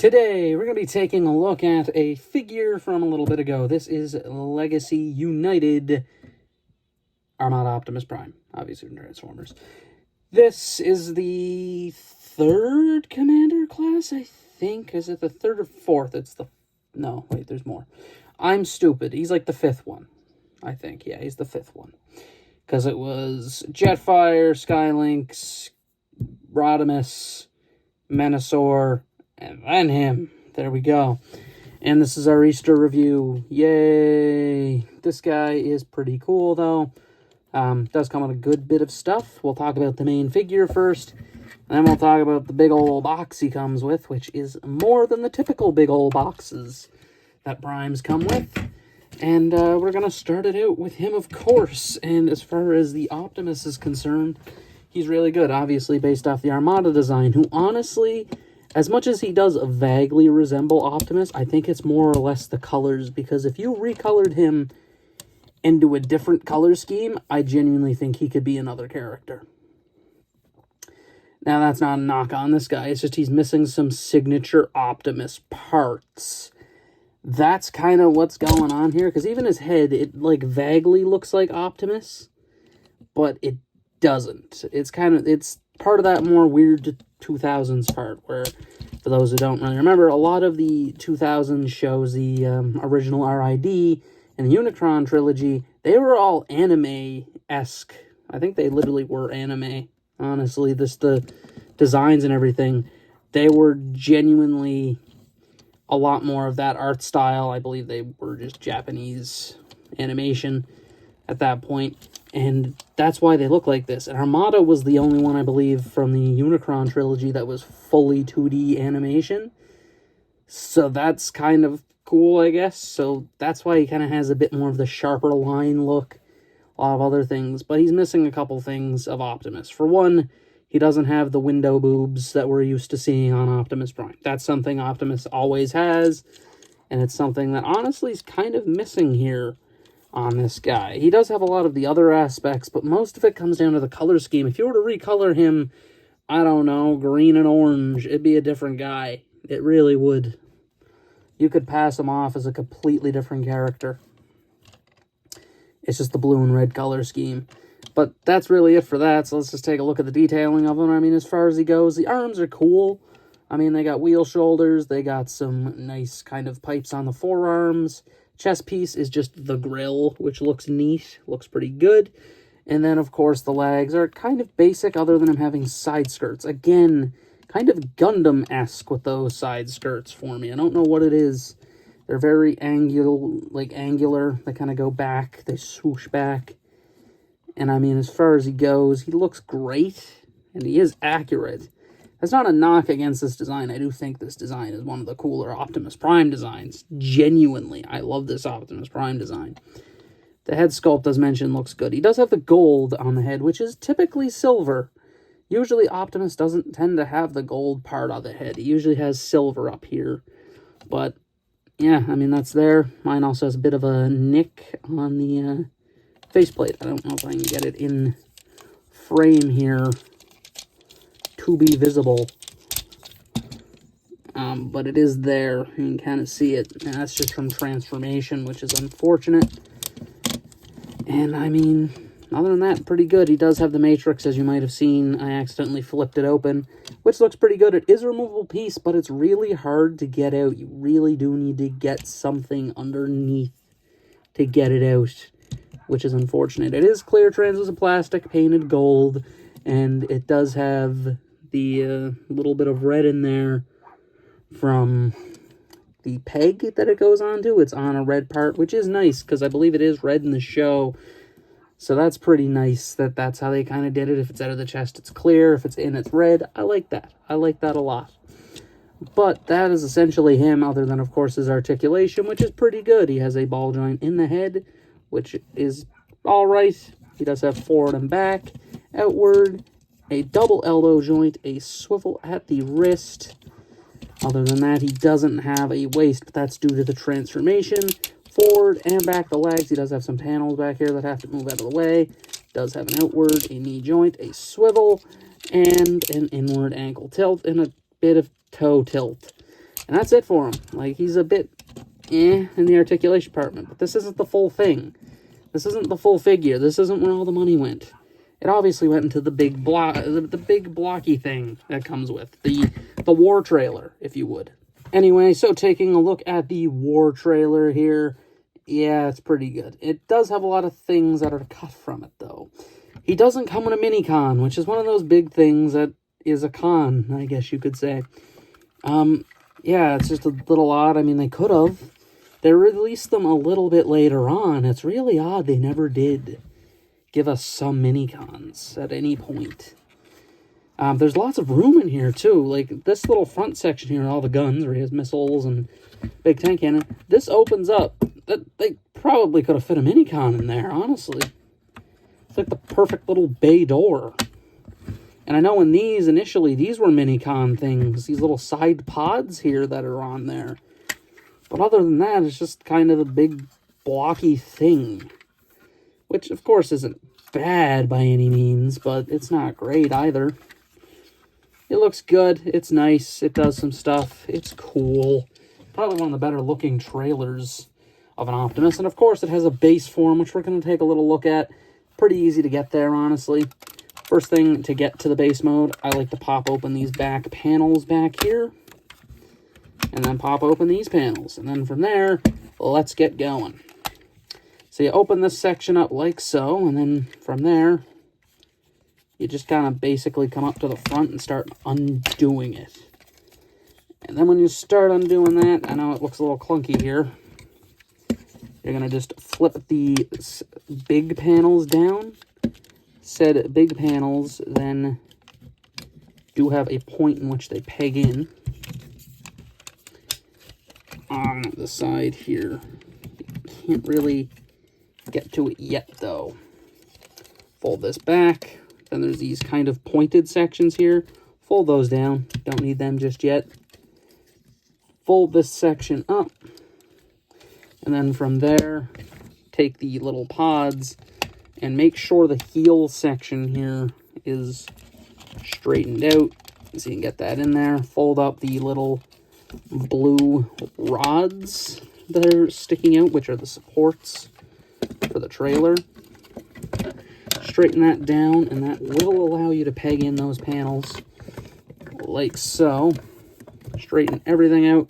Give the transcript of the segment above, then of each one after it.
Today, we're going to be taking a look at a figure from a little bit ago. This is Legacy United Armada Optimus Prime, obviously from Transformers. This is the third Commander class, I think. Is it the third or fourth? No, wait, there's more. I'm stupid. He's like the fifth one, I think. Yeah, he's the fifth one. Because it was Jetfire, Skylynx, Rodimus, Menasor, and then him. There we go. And this is our Easter review. Yay! This guy is pretty cool, though. Does come with a good bit of stuff. We'll talk about the main figure first. And then we'll talk about the big old box he comes with, which is more than the typical big old boxes that Primes come with. And we're going to start it out with him, of course. And as far as the Optimus is concerned, he's really good. Obviously, based off the Armada design, who honestly, as much as he does vaguely resemble Optimus, I think it's more or less the colors. Because if you recolored him into a different color scheme, I genuinely think he could be another character. Now, that's not a knock on this guy. It's just he's missing some signature Optimus parts. That's kind of what's going on here. Because even his head, it like vaguely looks like Optimus. But it doesn't. It's part of that more weird 2000s part. Where, for those who don't really remember, a lot of the 2000s shows, the original RID and the Unicron trilogy, they were all anime-esque. I think they literally were anime. Honestly, the designs and everything, they were genuinely a lot more of that art style. I believe they were just Japanese animation at that point, and that's why they look like this. And Armada was the only one, I believe, from the Unicron trilogy that was fully 2D animation. So that's kind of cool, I guess. So that's why he kind of has a bit more of the sharper line look. A lot of other things, but he's missing a couple things of Optimus. For one, he doesn't have the window boobs that we're used to seeing on Optimus Prime. That's something Optimus always has, and it's something that honestly is kind of missing here on this guy. He does have a lot of the other aspects, but most of it comes down to the color scheme. If you were to recolor him, I don't know, green and orange, it'd be a different guy. It really would. You could pass him off as a completely different character. It's just the blue and red color scheme. But that's really it for that, so let's just take a look at the detailing of him. I mean, as far as he goes, the arms are cool. I mean, they got wheel shoulders, they got some nice kind of pipes on the forearms. Chest piece is just the grill, which looks neat, looks pretty good. And then, of course, the legs are kind of basic, other than him having side skirts. Again, kind of Gundam-esque with those side skirts for me. I don't know what it is. They're very angular. They kind of go back. They swoosh back. And, I mean, as far as he goes, he looks great. And he is accurate. That's not a knock against this design. I do think this design is one of the cooler Optimus Prime designs. Genuinely, I love this Optimus Prime design. The head sculpt, as mentioned, looks good. He does have the gold on the head, which is typically silver. Usually, Optimus doesn't tend to have the gold part of the head. He usually has silver up here. But yeah, I mean, that's there. Mine also has a bit of a nick on the faceplate. I don't know if I can get it in frame here to be visible. But it is there. You can kind of see it. And that's just from transformation, which is unfortunate. And, I mean, other than that, pretty good. He does have the Matrix, as you might have seen. I accidentally flipped it open, which looks pretty good. It is a removable piece, but it's really hard to get out. You really do need to get something underneath to get it out, which is unfortunate. It is clear translucent plastic, painted gold, and it does have the little bit of red in there from the peg that it goes onto. It's on a red part, which is nice, because I believe it is red in the show. So that's pretty nice that that's how they kind of did it. If it's out of the chest, it's clear. If it's in, it's red. I like that. I like that a lot. But that is essentially him, other than, of course, his articulation, which is pretty good. He has a ball joint in the head, which is all right. He does have forward and back, outward, a double elbow joint, a swivel at the wrist. Other than that, he doesn't have a waist, but that's due to the transformation. Forward and back the legs. He does have some panels back here that have to move out of the way. Does have an outward, a knee joint, a swivel, and an inward ankle tilt, and a bit of toe tilt. And that's it for him. Like, he's a bit in the articulation department. But this isn't the full thing. This isn't the full figure. This isn't where all the money went. It obviously went into the big the big blocky thing that comes with the war trailer, if you would. Anyway, so taking a look at the war trailer here, yeah, it's pretty good. It does have a lot of things that are cut from it, though. He doesn't come in a mini con, which is one of those big things that is a con, I guess you could say. Yeah, it's just a little odd. I mean, they could have. They released them a little bit later on. It's really odd they never did give us some mini-cons at any point. There's lots of room in here, too. Like, this little front section here, all the guns, where he has missiles and big tank cannon. This opens up. They probably could have fit a mini-con in there, honestly. It's like the perfect little bay door. And I know in these, initially, these were mini-con things. These little side pods here that are on there. But other than that, it's just kind of a big blocky thing. Which, of course, isn't bad by any means, but it's not great either. It looks good. It's nice. It does some stuff. It's cool. Probably one of the better looking trailers of an Optimus. And, of course, it has a base form, which we're going to take a little look at. Pretty easy to get there, honestly. First thing, to get to the base mode, I like to pop open these back panels back here. And then pop open these panels. And then from there, let's get going. So you open this section up like so, and then from there, you just kind of basically come up to the front and start undoing it. And then when you start undoing that, I know it looks a little clunky here, you're going to just flip the big panels down. Said big panels then do have a point in which they peg in on the side here. You can't really get to it yet, though. Fold this back. Then there's these kind of pointed sections here. Fold those down. Don't need them just yet. Fold this section up. And then from there, take the little pods and make sure the heel section here is straightened out. So you can get that in there. Fold up the little blue rods that are sticking out, which are the supports for the trailer. Straighten that down, and that will allow you to peg in those panels like so. Straighten everything out.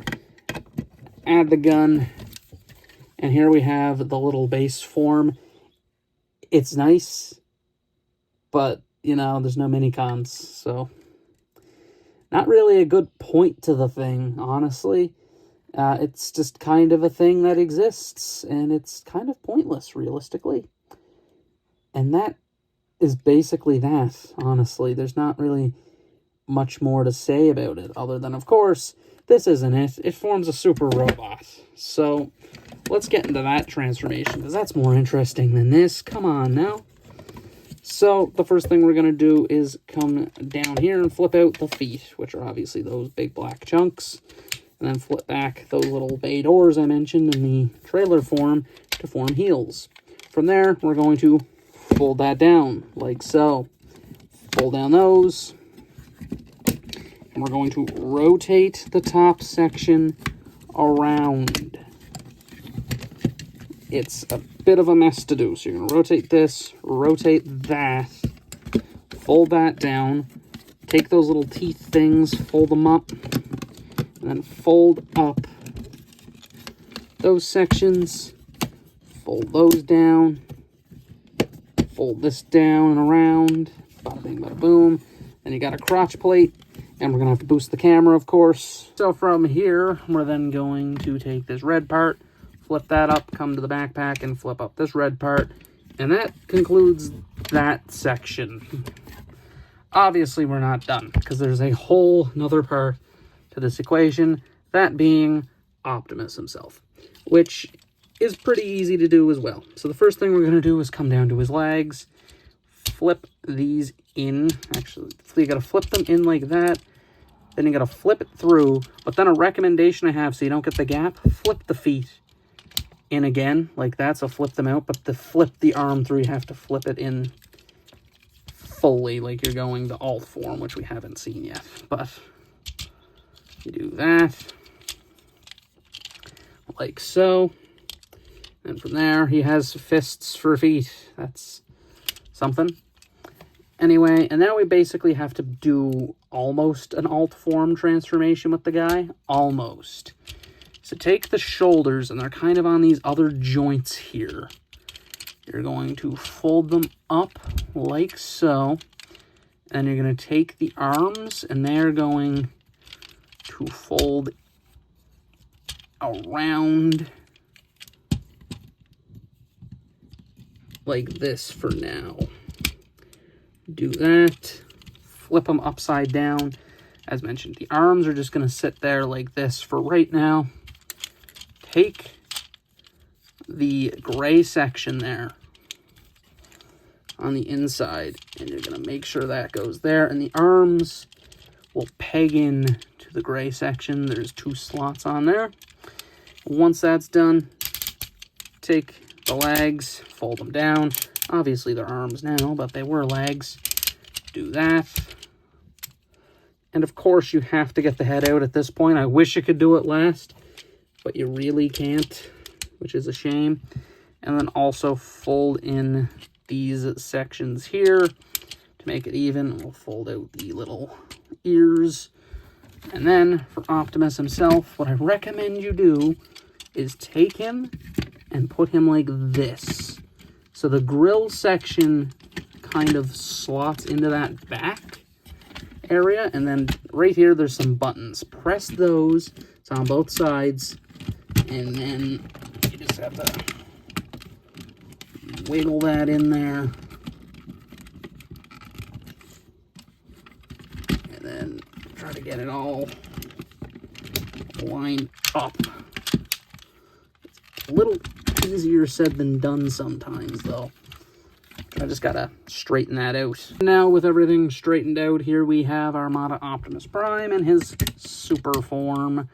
Add the gun. And here we have the little base form. It's nice, but, you know, there's no mini-cons, so not really a good point to the thing, honestly. It's just kind of a thing that exists, and it's kind of pointless, realistically. And that is basically that, honestly. There's not really much more to say about it, other than, of course, this isn't it. It forms a super robot. So let's get into that transformation, because that's more interesting than this. Come on now. So the first thing we're going to do is come down here and flip out the feet, which are obviously those big black chunks. And then flip back those little bay doors I mentioned in the trailer form to form heels. From there, we're going to fold that down, like so. Fold down those. And we're going to rotate the top section around. It's a bit of a mess to do. So you're going to rotate this, rotate that, fold that down, take those little teeth things, fold them up, and then fold up those sections, fold those down, fold this down and around, bada bing, bada boom. Then you got a crotch plate, and we're going to have to boost the camera, of course. So from here, we're then going to take this red part, flip that up, come to the backpack, and flip up this red part. And that concludes that section. Obviously, we're not done, because there's a whole nother part to this equation, that being Optimus himself, which is pretty easy to do as well. So the first thing we're going to do is come down to his legs, flip these in. Actually, you got to flip them in like that. Then you got to flip it through. But then a recommendation I have, so you don't get the gap, flip the feet in again, like that. So flip them out, but to flip the arm through, you have to flip it in fully, like you're going the alt form, which we haven't seen yet. But you do that. like so. And from there, he has fists for feet. That's something. Anyway, and now we basically have to do almost an alt form transformation with the guy. Almost. So take the shoulders, and they're kind of on these other joints here. You're going to fold them up like so. And you're going to take the arms, and they're going to fold around like this for now. Do that. Flip them upside down. As mentioned, the arms are just going to sit there like this for right now. Take the gray section there on the inside, and you're going to make sure that goes there, and the arms will peg in to the gray section. There's 2 slots on there. Once that's done, take the legs, fold them down. Obviously they're arms now, but they were legs. Do that. And of course you have to get the head out at this point. I wish you could do it last, but you really can't, which is a shame. And then also fold in these sections here to make it even. We'll fold out the little ears. And then for Optimus himself, what I recommend you do is take him and put him like this. So the grill section kind of slots into that back area. And then right here, there's some buttons. Press those. It's on both sides. And then you just have to wiggle that in there. And then try to get it all lined up. It's a little easier said than done sometimes, though. I just gotta straighten that out. Now, with everything straightened out, here we have Armada Optimus Prime and his super form,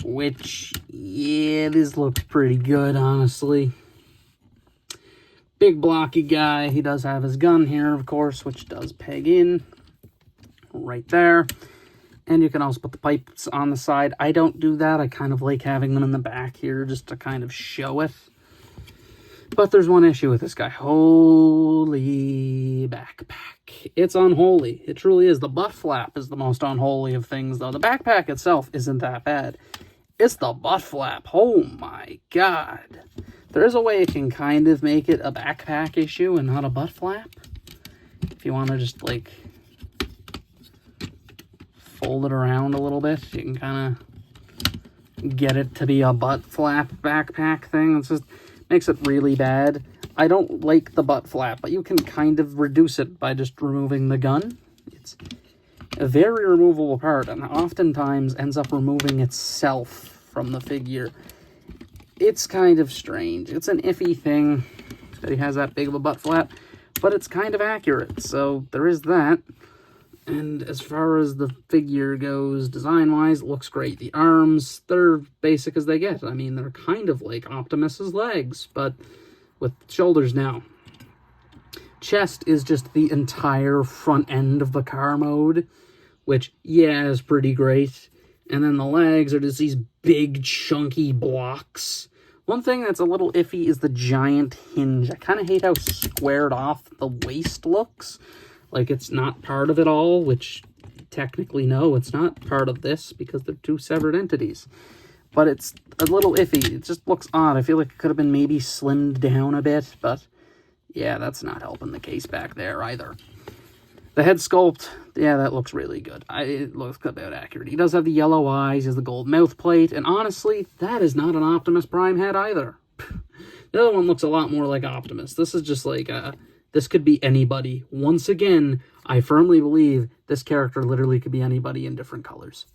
which, yeah, this looks pretty good, honestly. Big blocky guy. He does have his gun here, of course, which does peg in right there. And you can also put the pipes on the side. I don't do that. I kind of like having them in the back here just to kind of show it. But there's one issue with this guy. Holy backpack. It's unholy. It truly is. The butt flap is the most unholy of things, though. The backpack itself isn't that bad. It's the butt flap. Oh my god. There is a way you can kind of make it a backpack issue and not a butt flap. If you want to just, like, fold it around a little bit, you can kind of get it to be a butt flap backpack thing. It's just makes it really bad. I don't like the butt flap, but you can kind of reduce it by just removing the gun. It's a very removable part, and oftentimes ends up removing itself from the figure. It's kind of strange. It's an iffy thing that he has that big of a butt flap, but it's kind of accurate, so there is that. And as far as the figure goes, design-wise, it looks great. The arms, they're basic as they get. I mean, they're kind of like Optimus's legs, but with shoulders now. Chest is just the entire front end of the car mode, which, yeah, is pretty great. And then the legs are just these big, chunky blocks. One thing that's a little iffy is the giant hinge. I kind of hate how squared off the waist looks. Like it's not part of it all, which technically, no, it's not part of this because they're 2 severed entities. But it's a little iffy. It just looks odd. I feel like it could have been maybe slimmed down a bit, but yeah, that's not helping the case back there either. The head sculpt, yeah, that looks really good. It looks about accurate. He does have the yellow eyes, he has the gold mouth plate, and honestly, that is not an Optimus Prime head either. The other one looks a lot more like Optimus. This is just like this could be anybody. Once again, I firmly believe this character literally could be anybody in different colors.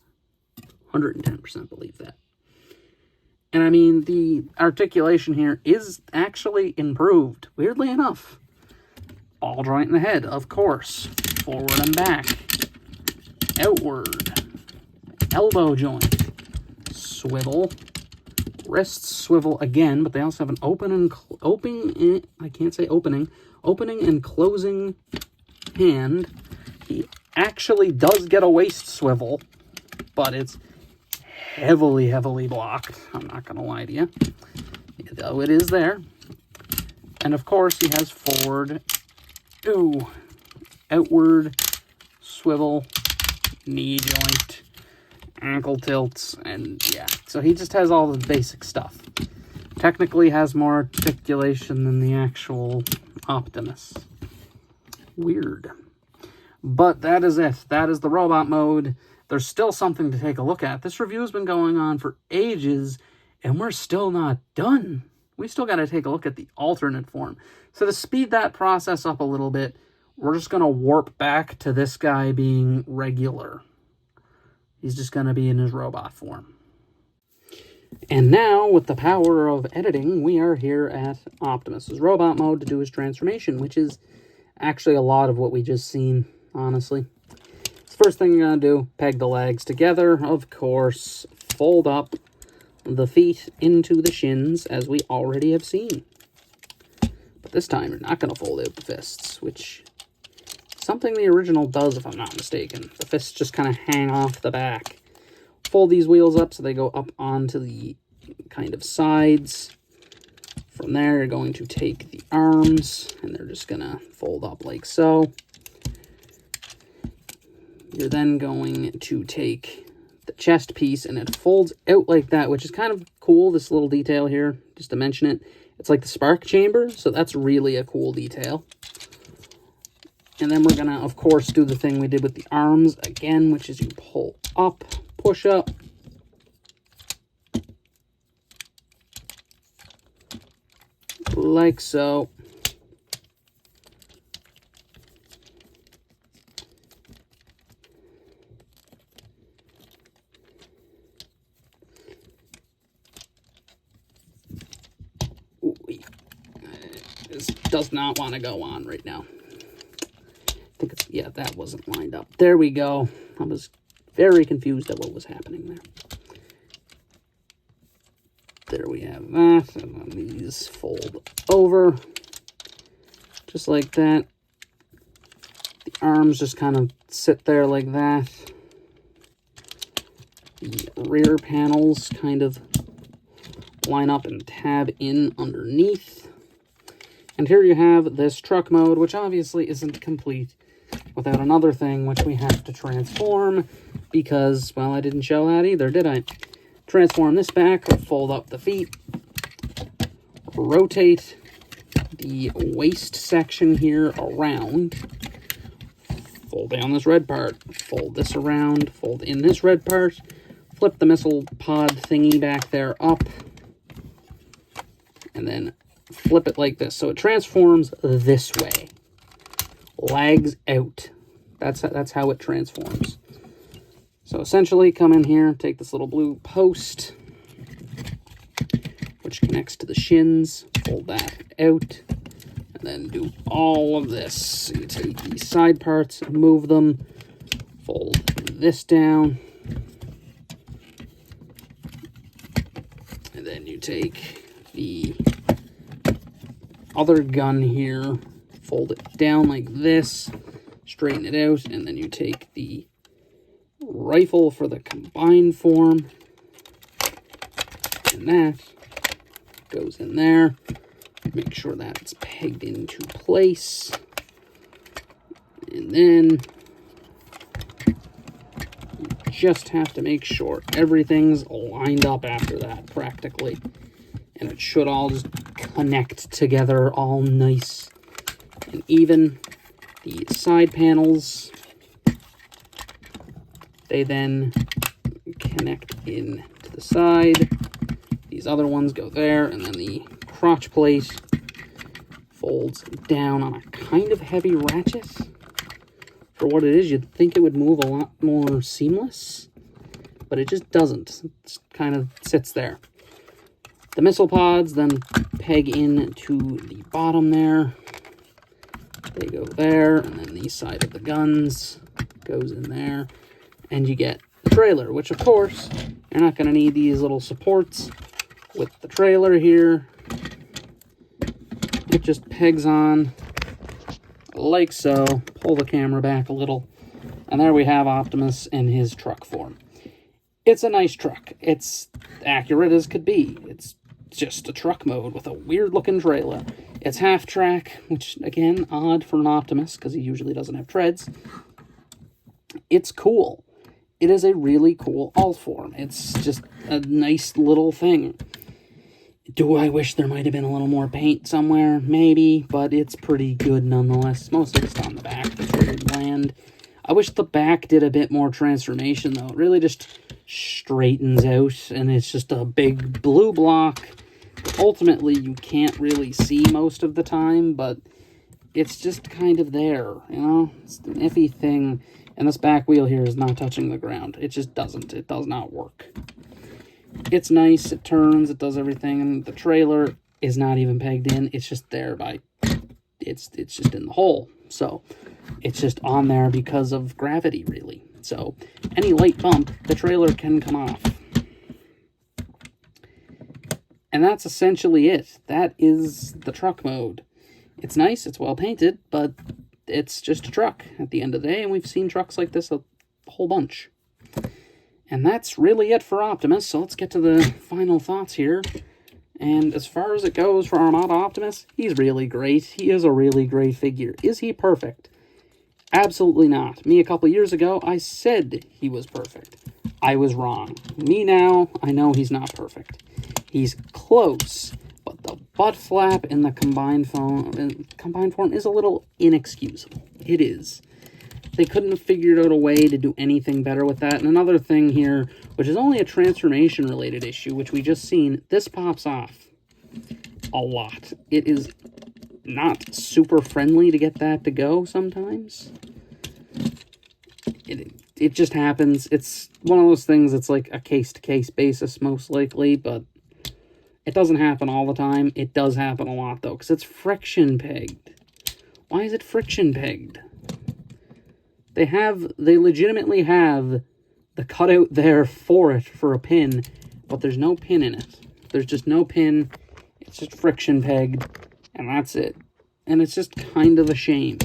110% believe that. And I mean, the articulation here is actually improved, weirdly enough. Ball joint in the head, of course. Forward and back. Outward. Elbow joint. Swivel. Wrists swivel again, but they also have an opening and closing hand. He actually does get a waist swivel, but it's heavily, heavily blocked. I'm not going to lie to you. Though it is there. And of course, he has forward, outward, swivel, knee joint, ankle tilts, and yeah. So he just has all the basic stuff. Technically has more articulation than the actual Optimus. Weird. But that is it. That is the robot mode. There's still something to take a look at. This review has been going on for ages, and we're still not done. We still got to take a look at the alternate form. So to speed that process up a little bit, we're just going to warp back to this guy being regular. He's just going to be in his robot form. And now, with the power of editing, we are here at Optimus's robot mode to do his transformation, which is actually a lot of what we just seen, honestly. So first thing you're going to do, peg the legs together, of course, fold up the feet into the shins, as we already have seen. But this time, you're not going to fold out the fists, which is something the original does, if I'm not mistaken. The fists just kind of hang off the back. Fold these wheels up so they go up onto the kind of sides. From there, you're going to take the arms, and they're just going to fold up like so. You're then going to take the chest piece, and it folds out like that, which is kind of cool, this little detail here, just to mention it. It's like the spark chamber, so that's really a cool detail. And then we're going to, of course, do the thing we did with the arms again, which is you pull up, push up, like so. This does not want to go on right now. I think it's, yeah, that wasn't lined up. There we go. I was very confused at what was happening there. There we have that. And then these fold over. Just like that. The arms just kind of sit there like that. The rear panels kind of line up and tab in underneath. And here you have this truck mode, which obviously isn't complete without another thing, which we have to transform, because, well, I didn't show that either, did I? Transform this back, fold up the feet, rotate the waist section here around, fold down this red part, fold this around, fold in this red part, flip the missile pod thingy back there up, and then flip it like this. So it transforms this way. Legs out. That's how it transforms. So essentially, come in here, take this little blue post, which connects to the shins, fold that out, and then do all of this. So you take these side parts, move them, fold this down, and then you take the other gun here, fold it down like this, straighten it out, and then you take the rifle for the combined form, and that goes in there. Make sure that it's pegged into place, and then you just have to make sure everything's lined up after that, practically. And it should all just connect together all nice and even. The side panels, they then connect in to the side. These other ones go there, and then the crotch plate folds down on a kind of heavy ratchet. For what it is, you'd think it would move a lot more seamless, but it just doesn't. It kind of sits there. The missile pods then peg in to the bottom there. They go there, and then the side of the guns goes in there. And you get the trailer, which of course, you're not going to need these little supports with the trailer here. It just pegs on like so. Pull the camera back a little. And there we have Optimus in his truck form. It's a nice truck. It's accurate as could be. It's just a truck mode with a weird-looking trailer. It's half-track, which, again, odd for an Optimus, because he usually doesn't have treads. It's cool. It is a really cool alt form. It's just a nice little thing. Do I wish there might have been a little more paint somewhere? Maybe, but it's pretty good nonetheless. Mostly just on the back. That's really bland. I wish the back did a bit more transformation, though. It really just straightens out, and it's just a big blue block. Ultimately, you can't really see most of the time, but it's just kind of there, you know? It's an iffy thing, and this back wheel here is not touching the ground. It just doesn't. It does not work. It's nice, it turns, it does everything, and the trailer is not even pegged in. It's just there by... It's just in the hole, so it's just on there because of gravity, really. So any light bump, the trailer can come off. And that's essentially it. That is the truck mode. It's nice, it's well painted, but it's just a truck at the end of the day, and we've seen trucks like this a whole bunch. And that's really it for Optimus, so let's get to the final thoughts here. And as far as it goes for Armada Optimus, he's really great. He is a really great figure. Is he perfect? Absolutely not. Me a couple years ago, I said he was perfect. I was wrong. Me now, I know he's not perfect. He's close, but the butt flap in the combined form is a little inexcusable. It is. They couldn't have figured out a way to do anything better with that. And another thing here, which is only a transformation-related issue, which we just seen, this pops off a lot. It is not super friendly to get that to go sometimes. It just happens. It's one of those things that's like a case-to-case basis, most likely, but it doesn't happen all the time. It does happen a lot, though, because it's friction-pegged. Why is it friction-pegged? They legitimately have the cutout there for it, for a pin, but there's no pin in it. There's just no pin. It's just friction pegged, and that's it. And it's just kind of a shame.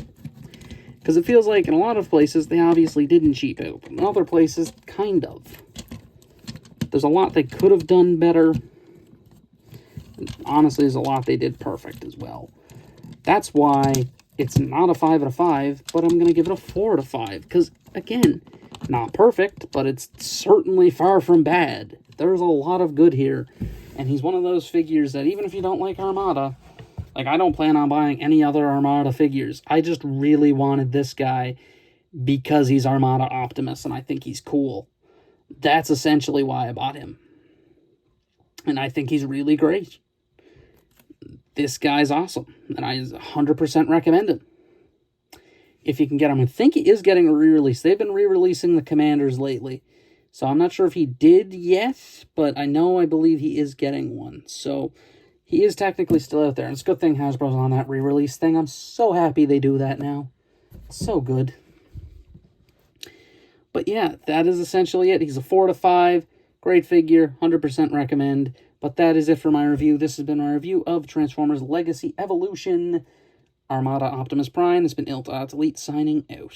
Because it feels like in a lot of places, they obviously didn't cheap out. But in other places, kind of. There's a lot they could have done better. And honestly, there's a lot they did perfect as well. That's why it's not a 5 out of 5, but I'm going to give it a 4 out of 5. Because, again, not perfect, but it's certainly far from bad. There's a lot of good here. And he's one of those figures that even if you don't like Armada, like I don't plan on buying any other Armada figures. I just really wanted this guy because he's Armada Optimus and I think he's cool. That's essentially why I bought him. And I think he's really great. This guy's awesome, and I 100% recommend him. If you can get him, I think he is getting a re-release. They've been re-releasing the Commanders lately, so I'm not sure if he did yet, but I believe he is getting one. So he is technically still out there, and it's a good thing Hasbro's on that re-release thing. I'm so happy they do that now. So good. But yeah, that is essentially it. He's a 4 out of 5. Great figure, 100% recommend. But that is it for my review. This has been my review of Transformers Legacy Evolution Armada Optimus Prime. It's been Delete signing out.